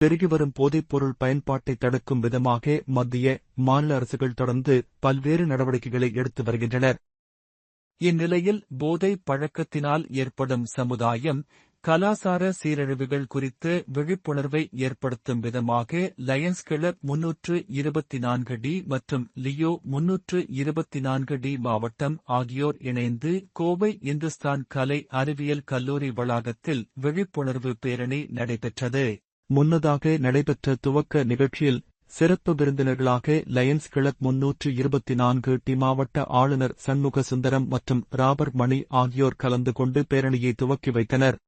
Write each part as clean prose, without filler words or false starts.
பெருகிவரும் போதைப்பொருள் பயன்பாட்டை தடுக்கும் விதமாக மத்திய, மாநில அரசுகள் தொடர்ந்து பல்வேறு நடவடிக்கைகளை எடுத்து வருகின்றனர். இந்நிலையில் போதை பழக்கத்தினால் ஏற்படும் சமுதாயம், கலாசார சீரழிவுகள் குறித்து விழிப்புணர்வை ஏற்படுத்தும் விதமாக லயன்ஸ் கிளப் 324D மற்றும் லியோ 324D மாவட்டம் ஆகியோர் இணைந்து கோவை இந்துஸ்தான் கலை அறிவியல் கல்லூரி வளாகத்தில் விழிப்புணர்வு பேரணி நடைபெற்றது. முன்னதாக நடைபெற்ற துவக்க நிகழ்ச்சியில் சிறப்பு விருந்தினர்களாக லயன்ஸ் கிளப் 324D மாவட்ட ஆளுநர் சண்முக சுந்தரம் மற்றும் ராபர் மணி ஆகியோர் கலந்து கொண்டு பேரணியை துவக்கி வைத்தனர்.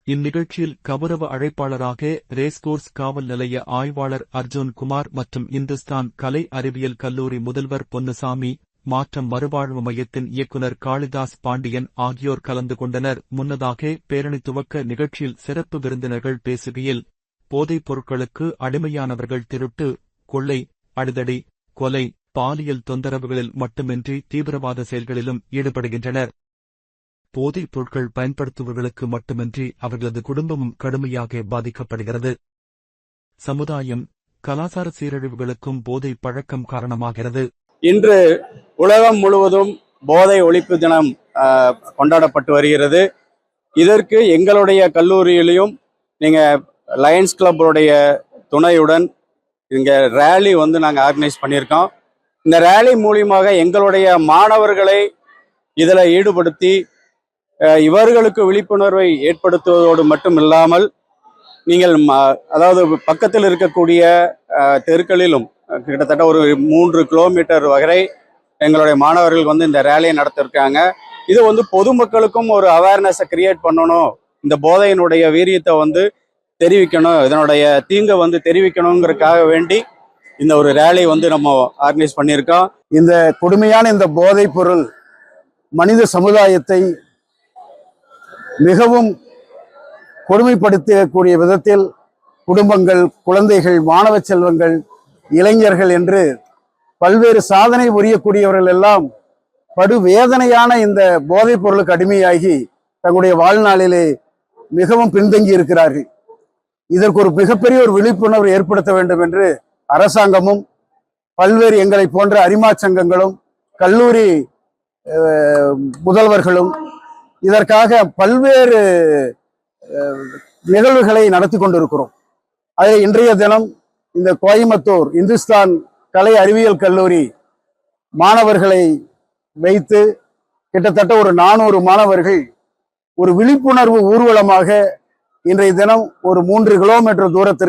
இந்நிகழ்ச்சியில் கௌரவ அழைப்பாளராக ரேஸ்கோர்ஸ் காவல் நிலைய ஆய்வாளர் அர்ஜுன் குமார் மற்றும் இந்துஸ்தான் கலை அறிவியல் கல்லூரி முதல்வர் பொன்னுசாமி, மாற்றம் மறுவாழ்வு மையத்தின் இயக்குநர் காளிதாஸ் பாண்டியன் ஆகியோர் கலந்து கொண்டனர். முன்னதாக பேரணி துவக்க நிகழ்ச்சியில் சிறப்பு விருந்தினர்கள் பேசுகையில், போதைப் பொருட்களுக்கு அடிமையானவர்கள் திருட்டு, கொள்ளை, அடிதடி, கொலை, பாலியல் தொந்தரவுகளில் மட்டுமின்றி தீவிரவாத செயல்களிலும் ஈடுபடுகின்றனர். போதைப் பொருட்கள் பயன்படுத்துபவர்களுக்கு மட்டுமின்றி அவர்களது குடும்பமும் கடுமையாக பாதிக்கப்படுகிறது. சமுதாயம், கலாசார சீரழிவுகளுக்கும் போதை பழக்கம் காரணமாகிறது. இன்று உலகம் முழுவதும் போதை ஒழிப்பு தினம் கொண்டாடப்பட்டு வருகிறது. இதற்கு எங்களுடைய கல்லூரியிலையும் நீங்க லயன்ஸ் கிளப்புடைய துணையுடன் இங்க ரேலி நாங்கள் ஆர்கனைஸ் பண்ணியிருக்கோம். இந்த ரேலி மூலியமாக எங்களுடைய மாணவர்களை இதில் ஈடுபடுத்தி இவர்களுக்கு விழிப்புணர்வை ஏற்படுத்துவதோடு மட்டும் இல்லாமல், நீங்கள் அதாவது பக்கத்தில் இருக்கக்கூடிய தெருக்களிலும் கிட்டத்தட்ட ஒரு 3 கிலோமீட்டர் வரை எங்களுடைய மாணவர்கள் இந்த ரேலியை நடத்திருக்காங்க. இது பொதுமக்களுக்கும் ஒரு அவேர்னஸை கிரியேட் பண்ணணும், இந்த போதையினுடைய வீரியத்தை தெரிவிக்கணும், இதனுடைய தீங்கை தெரிவிக்கணுங்கிறதுக்காக வேண்டி இந்த ஒரு ரேலி நம்ம ஆர்கனைஸ் பண்ணியிருக்கோம். இந்த கொடுமையான இந்த போதைப் பொருள் மனித சமுதாயத்தை மிகவும் கொடுமைப்படுத்தக்கூடிய விதத்தில் குடும்பங்கள், குழந்தைகள், மாணவ செல்வங்கள், இளைஞர்கள் என்று பல்வேறு சாதனை புரியக்கூடியவர்கள் எல்லாம் படுவேதனையான இந்த போதைப் பொருளுக்கு அடிமையாகி தங்களுடைய வாழ்நாளிலே மிகவும் பின்தங்கி இருக்கிறார்கள். இதற்கு ஒரு மிகப்பெரிய ஒரு விழிப்புணர்வு ஏற்படுத்த வேண்டும் என்று அரசாங்கமும் பல்வேறு எங்களை போன்ற அரிமா சங்கங்களும் கல்லூரி முதல்வர்களும் இதற்காக பல்வேறு நிகழ்வுகளை நடத்தி கொண்டிருக்கிறோம். அதில் இன்றைய தினம் இந்த கோயம்புத்தூர் இந்துஸ்தான் கலை அறிவியல் கல்லூரி மாணவர்களை வைத்து கிட்டத்தட்ட ஒரு 400 மாணவர்கள் ஒரு விழிப்புணர்வு ஊர்வலமாக இன்றைய தினம் ஒரு 3 கிலோமீட்டர் தூரத்திற்கு